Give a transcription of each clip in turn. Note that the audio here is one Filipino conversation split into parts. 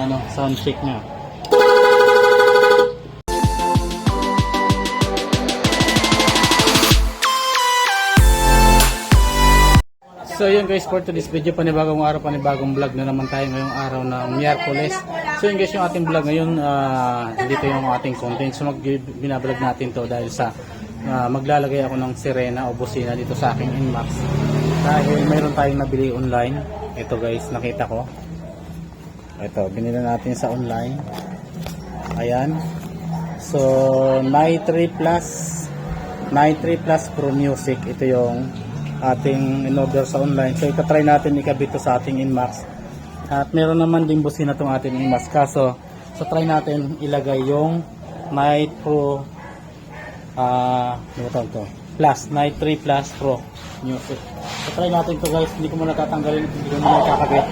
ano, sound check niya. So yun guys, for today's video, panibagong araw, panibagong vlog na naman tayo ngayong araw ng Miyerkules. So yun guys, yung ating vlog ngayon, dito yung ating content. So binablog natin to dahil sa maglalagay ako ng sirena o busina dito sa aking Inmax. Dahil mayroon tayong nabili online. Ito guys, nakita ko. Ito, binili natin sa online. Ayan. So, Night 3 Plus Pro Music. Ito yung ating in-order sa online. So, itatry natin ikabit sa ating Inmax. At meron naman din busina itong ating Inmax. Kaso, so try natin ilagay yung Night Pro Plus, Night 3 Plus Pro Music. So, try natin to guys. Hindi ko muna tatanggalin. Hindi ko muna kakabit.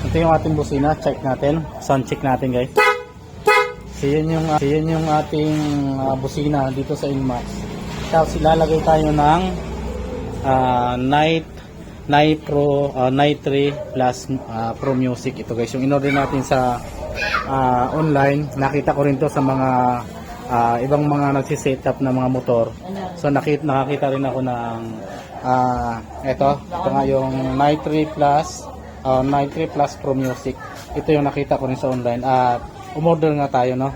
Ito yung ating busina. Check natin. Sound check natin guys. So, yun yung ating busina dito sa Inmax. Tapos, ilalagay tayo ng Night 3 Plus Pro Music. Ito guys, yung in-order natin sa online. Nakita ko rin to sa mga ibang mga nagsisetup na mga motor. So nakakita rin ako ng ito nga yung Night 3 Plus Pro Music. Ito yung nakita ko rin sa online at umorder nga tayo, no.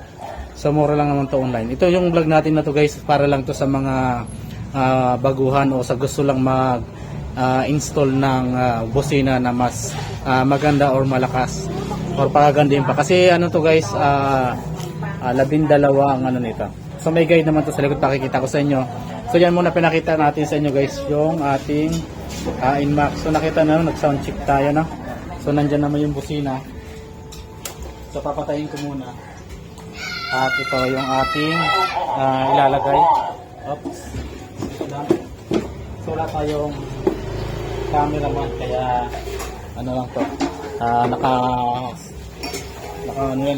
So mura lang naman to online. Ito yung vlog natin na to guys, para lang to sa mga baguhan o sa gusto lang mag install ng busina na mas maganda or malakas or pagagandahin pa. Kasi ano to guys, 12 ang ano nito. So may guide naman to sa likod, pakikita ko sa inyo. So yan muna pinakita natin sa inyo guys, yung ating Inmax. So nakita na, nag-sound check tayo, no? So nandyan naman yung busina. So papatayin ko muna. At ito yung ating ilalagay. Oops. So wala tayong cameraman, kaya ano lang to,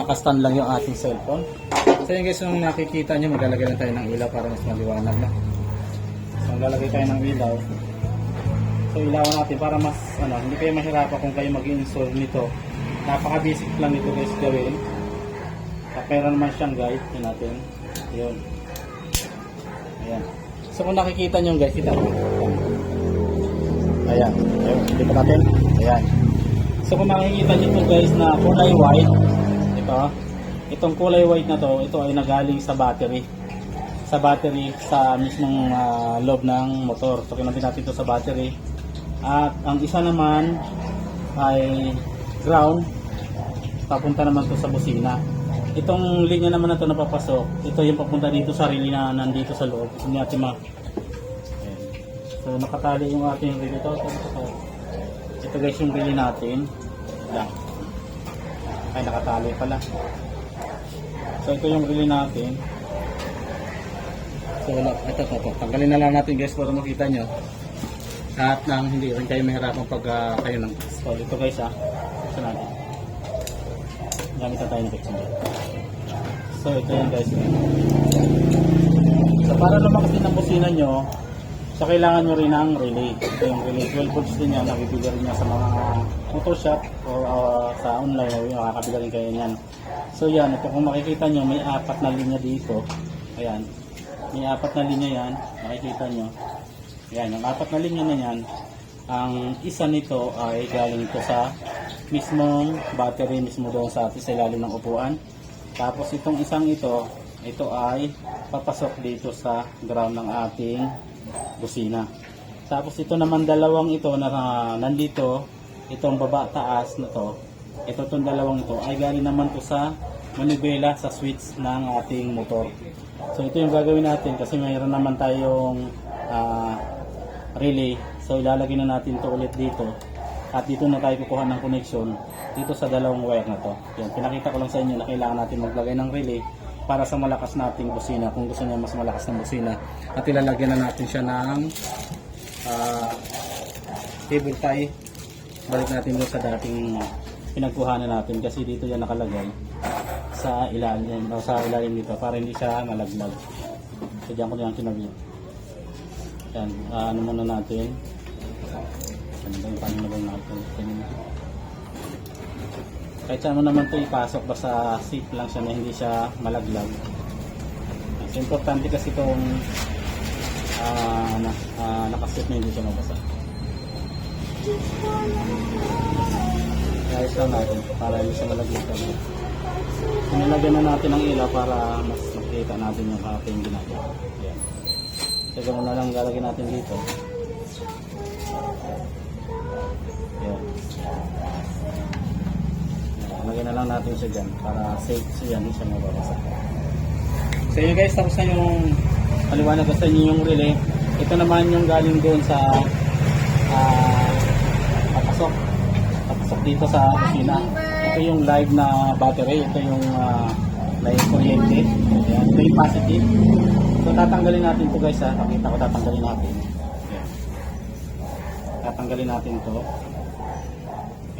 naka-stand lang yung ating cellphone. So yun guys, yung nakikita nyo, maglalagay lang tayo ng ilaw para mas maliwanag na. So maglalagay tayo ng ilaw. So ilawan natin para mas hindi kayo mahirapan kung kayo mag-install nito. Napaka-basic lang nito guys gawin. Kapera naman siyang guide. Yun natin. Yun. Ayan. So kung nakikita nyo guys, kita. Ayan. Ayun. Dito natin. Ayan. So kung makikita nyo ito guys na kulay white. Itong kulay white na to, ito ay nagaling sa battery. Sa mismong loob ng motor. So kinabit natin ito sa battery. At ang isa naman ay ground. Papunta naman to sa busina. Itong linya naman na ito napapasok, ito yung papunta dito sa relay na nandito sa loob. Hindi natin so nakatali yung ating relay ito. Ito guys yung relay natin. Lang. Ay nakatali pala. So ito yung relay natin. So ito. Tanggalin na lang natin guys para makita nyo. At nang hindi rin kayo mahirapan pag kayo nang install. Ito guys ito natin. Gamit na tayo ng picture. So ito yan guys. So para lumakas din ang busina nyo, so kailangan nyo rin ng relay. Ito yung relay, 12 volts din yan. Nakibigay rin niya sa mga motor shop o sa online. Nakakabigay rin kayo yan. So yan, ito kung makikita nyo, may 4 na linya dito. Ayan, may 4 na linya yan. Makikita nyo. Ayan, yung 4 na linya na yan, ang isa nito ay galing ito sa mismong battery, mismo doon sa ilalim ng upuan. Tapos itong isang ito ay papasok dito sa ground ng ating busina. Tapos ito naman dalawang ito na nandito, itong baba taas na to, itong dalawang ito ay galing naman to sa manibela, sa switch ng ating motor. So ito yung gagawin natin kasi mayroon naman tayong relay. So ilalagay na natin to ulit dito. At dito na tayo kukuha ng connection dito sa dalawang wire na to. Yan, pinakita ko lang sa inyo na kailangan natin maglagay ng relay para sa malakas nating busina. Kung gusto niya mas malakas ng busina, at ilalagyan na natin siya ng cable tie. Balik natin doon sa dating pinagkuhanan natin kasi dito yan nakalagay sa ilalim nito para hindi siya malaglag. So diyan ko na yung kinabit. Yan, ano muna natin. Ano ba yung paano na natin? Kahit saan mo naman ito ipasok, basta safe lang siya na hindi siya malaglag. So, importante kasi itong nakasit na hindi siya mabasa. Ayos lang natin para hindi siya malaglag. Nilagyan na natin ang ilaw para mas makikita natin yung ating ginagawa. Ayan. So, ganoon na lang lalagyan natin dito. Ayan. Lagyan na lang natin siya dyan para safe siya, hindi siya mababasa. So yun guys, tapos na yung paliwanag ko sa inyo yung relay. Ito naman yung galing doon sa papasok dito sa kusina. Ito yung live na battery, ito yung live kuryente. Ayan. Ito yung positive. So tatanggalin natin ito guys ha, pakita ko tatanggalin natin. Ayan. Tatanggalin natin ito.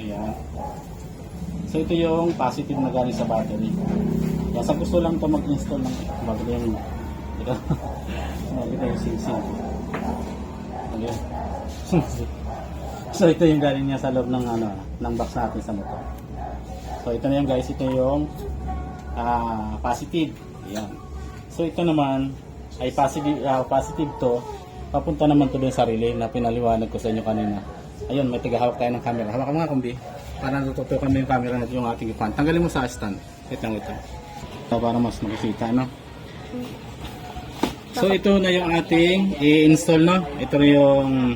Ayan. So ito yung positive na galing sa battery. Kaya sa gusto lang ito mag-install ng bago yung ito. Bago yung sing-sing. Okay. So ito yung galing niya sa loob ng ng box natin sa motor. So ito na yung guys, ito yung positive. Ayan. So ito naman ay positive to. Papunta naman to dun sa relay na pinaliwanag ko sa inyo kanina. Ayun, may tigahawak tayo ng camera. Hawak mo nga kumbi. Para natutukan mo yung camera natin yung ating fan. Tanggalin mo sa stand. Ito. Para mas makikita, no? So ito na yung ating i-install, no? Ito yung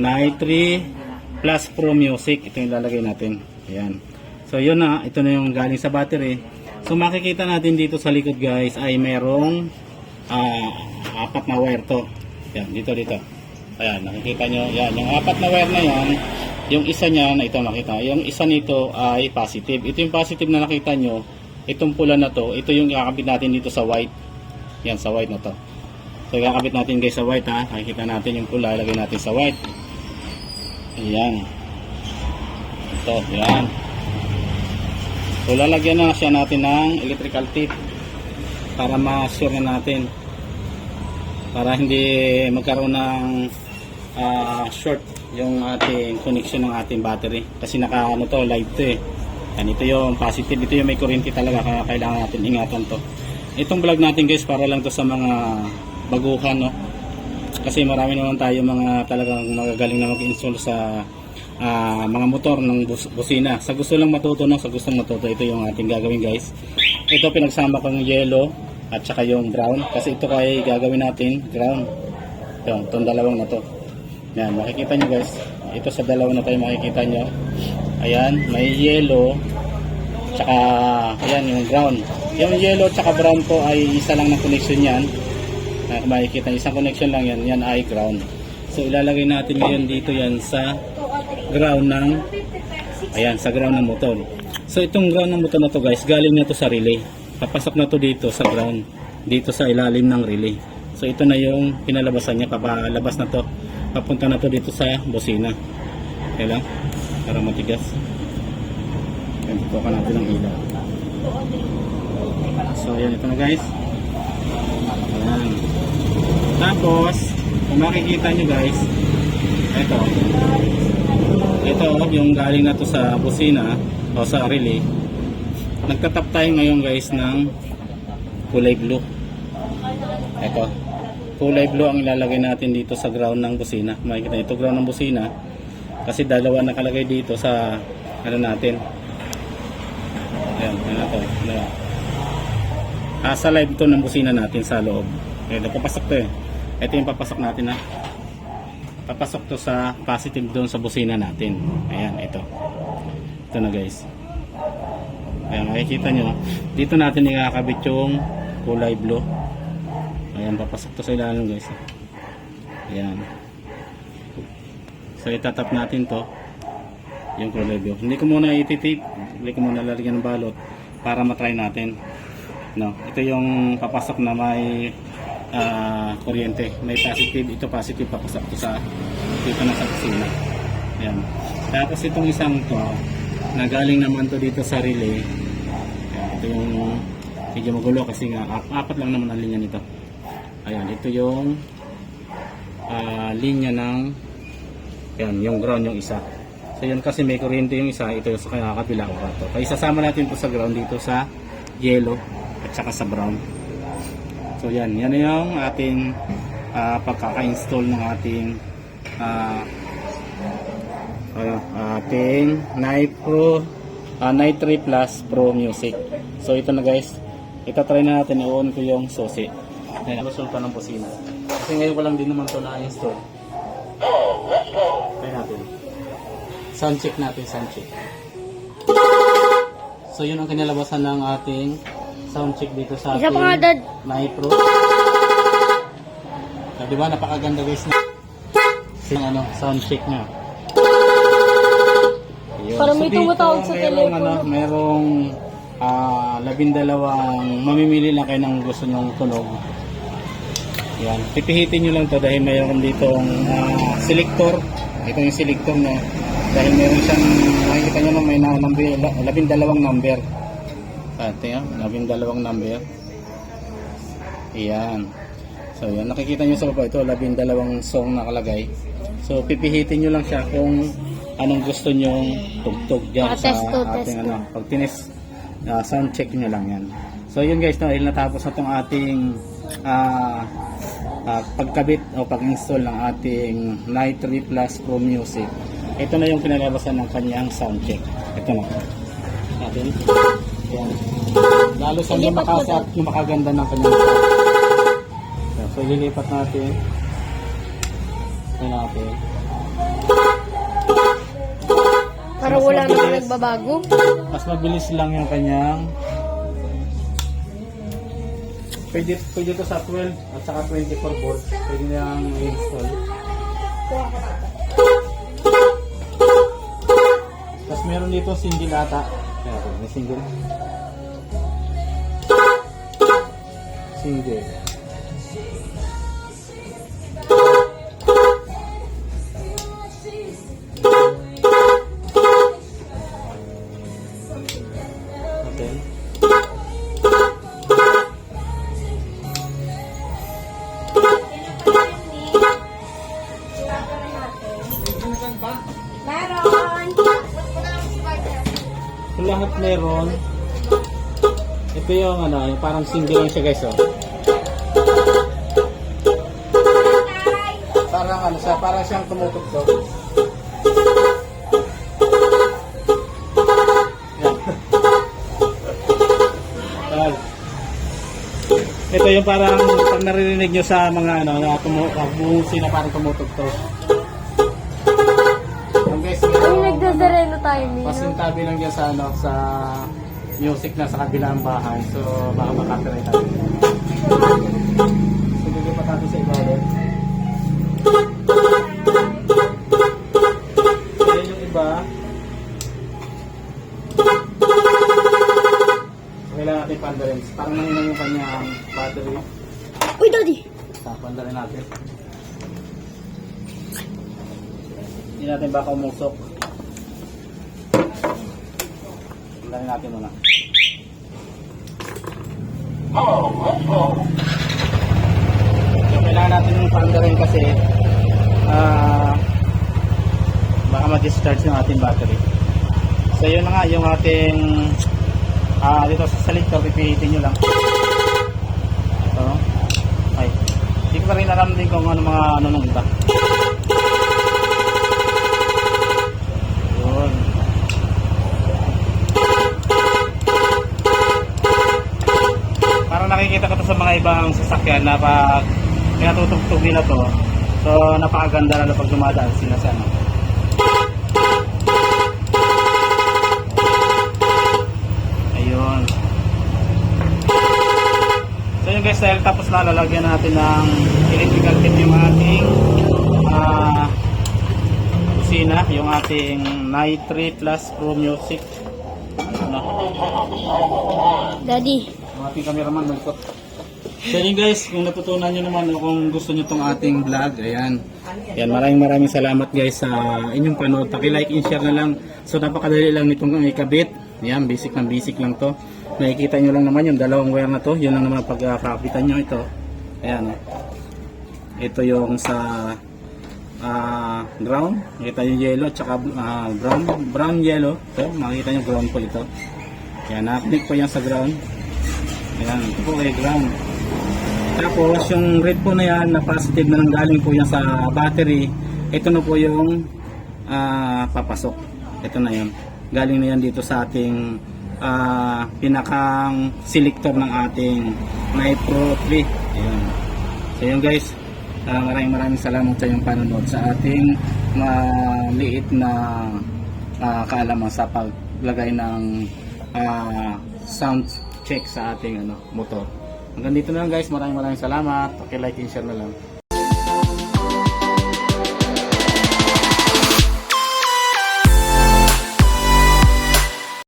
Night 3 Plus Pro Music. Ito yung lalagay natin. Ayan. So yun na, ito na yung galing sa battery. So makikita natin dito sa likod guys ay merong 4 na wire to. Ayan, dito. Ayan, nakikita nyo. Ayan, yung 4 na wire na yan. Yung isa niya na ito makita. Yung isa nito ay positive. Ito yung positive na nakita nyo. Itong pula na to, ito yung kakabit natin dito sa white. Yan, sa white na to. So kakabit natin guys sa white ha. Nakikita natin yung pula, ilagay natin sa white. Ayan. Ito, yan. So lalagyan na siya natin ng electrical tape para ma-sure na natin. Para hindi magkaroon ng short yung ating connection ng ating battery. Kasi naka live to eh. Yan, ito yung positive, ito yung may kuryente talaga, kaya kailangan natin ingatan to. Itong vlog natin guys, para lang to sa mga baguhan, no? Kasi marami naman tayo mga talagang magagaling na mag-install sa mga motor ng busina. Sa gusto lang matuto, no? Sa gustong matuto, ito yung ating gagawin guys. Ito pinagsama ko ng yellow at saka yung brown, kasi ito ay gagawin natin ground. Itong dalawang na to. Yan, makikita nyo guys, ito sa dalawa na tayo makikita nyo. Ayan, may yellow tsaka ayan yung brown. Yung yellow tsaka brown po ay isa lang na connection yan. Makikita, isang connection lang yan. Yan ay ground. So ilalagay natin ngayon dito yan sa ground ng sa ground ng motor. So itong ground ng motor na to guys, galing na to sa relay. Papasok na to dito sa ground, dito sa ilalim ng relay. So ito na yung pinalabasan niya, papalabas na to. Papunta na to dito sa busina. Okay lang? Para matigas. Dito ka natin ng ilaw. So ayan, ito na guys. Ayan. Tapos kung makikita nyo guys, ito yung galing na to sa busina o sa relay. Nagtatap tayo ngayon guys ng kulay blue. Ito, kulay blue ang ilalagay natin dito sa ground ng busina. Makikita ito, ground ng busina. Kasi dalawa nakalagay dito sa natin. Ayan, ito. Sa live to ng busina natin sa loob. Ito, papasok to eh. Ito yung papasok natin ha. Papasok to sa positive doon sa busina natin. Ayan, ito. Ito na guys. Ayan, makikita nyo. Dito natin ikakabit yung kulay blue. Ayan, papasok to sa ilalim guys. Ayan. So itatap natin to yung kulay blue. Hindi ko muna ititip, hindi ko muna lalagyan ng balot para matry natin. No, ito yung papasok na may kuryente, may positive, ito positive, papasok to sa dito na sa kusina. Ayan. Tapos itong isang to na galing naman to dito sa relay. Ayan, ito yung medyo magulo kasi nga apat lang naman ang linya nito. Ayan, ito yung linya ng yan, yung ground yung isa. So yun kasi may kuryente yung isa, ito sa kabila ko to. Kaya isasama natin ito sa ground dito sa yellow at saka sa brown. So yan yung ating pagkaka-install ng ating ating Night 3 Plus Pro Music. So ito na guys, itatry na natin, i-on ko yung susi. Ayan, resulta ng busina. Kasi ngayon ko lang din naman ito na-install. Try natin. Sound check natin, sound check. So yun ang kinalabasan ng ating sound check dito sa Isa ating pa nga, Dad. Night Pro. So, di ba napakaganda guys na yung sound check niya. Ayun. Parang may dito, tumatawag sa telepono. Merong 12 mamimili lang kayo ng gusto nyong tunog. Yan, pipihitin nyo lang to dahil mayroon ditong selector. Ito yung selector na dahil meron siyang, makikita nyo na may 12 number. Tingnan, 12 number. Ayan. So yan, nakikita nyo sa baba, ito 12 song nakalagay. So pipihitin nyo lang siya kung anong gusto nyong tugtog dyan sa ating pag tinis, sound check nyo lang yan. So yun guys, dahil natapos na itong ating pagkabit o pag-install ng ating Night 3 Plus Pro Music. Ito na yung pinalabasan ng kanyang sound check. Ito na natin. Yan. Lalo sa lumakas at lumakaganda ng kanyang sound. So ililipat natin. Ito natin. Parang wala naman nagbabago. Mas mabilis lang yung kanyang. Pwede to sa 12 at saka 24 volts. Pwede niyang i-install. Tapos meron dito single ata. Kaya ito, may single. Single. Okay. So, lahat meron. Ito yung yung parang single lang siya guys, oh. Parang parang siyang tumutugtog. Yan. Ito yung parang pag naririnig nyo sa mga bumusi na parang tumutugtog. Ay, nagdazareno tayo niyo. Pasintabi lang dyan sa sa music na sa kabilang bahay. So baka makapiright tayo. So lilipat natin sa ibabaw. Ayan yung iba. Kailangan natin pandarin. Parang nanginan yung kanyang battery. Uy, Daddy! Pandarin natin. Hindi natin baka umusok. Pandarin natin muna. So, kailangan natin yung pandarin kasi baka ma-discharge yung ating battery. So yun na nga yung ating dito sa selector, pipihitin nyo lang. Ito. Ay, hindi ko pa rin alam din kung ano mga nung iba. Yun. Parang nakikita ko to sa mga ibang sasakyan na pag pinatutugtugin na to, so napakaganda na pag dumadaan sila sa ayun. So yun guys, dahil tapos na, lalagyan natin ng electrical kit yung ating kusina, yung ating Night 3 Plus Pro Music. Daddy. Yung ating cameraman nagkot. So yun guys, kung natutunan nyo naman o kung gusto nyo itong ating vlog, ayan. Yan, maraming salamat guys sa inyong panood. Paki-like and share na lang. So napakadali lang nitong ikabit. Yan, basic lang to. Nakikita nyo lang naman yung dalawang wire na to. Yun lang naman pagkakapitan nyo ito. Ayan. Ito yung sa ground. Makita nyo yellow at saka brown yellow. Ito, makikita nyo ground po ito. Yan, na-click po yan sa ground. Ayan, ito po ay ground. Tapos yung red po na yan, na positive na nanggaling po yan sa battery. Ito na po yung papasok. Ito na yun. Galing na yan dito sa ating pinakang selector ng ating Nitro 3. Ayan. So yun guys, maraming salamat sa inyong panonood sa ating maliit na kaalaman sa paglagay ng sound check sa ating motor. Hanggang dito na lang guys, maraming salamat. Okay, like and share na lang.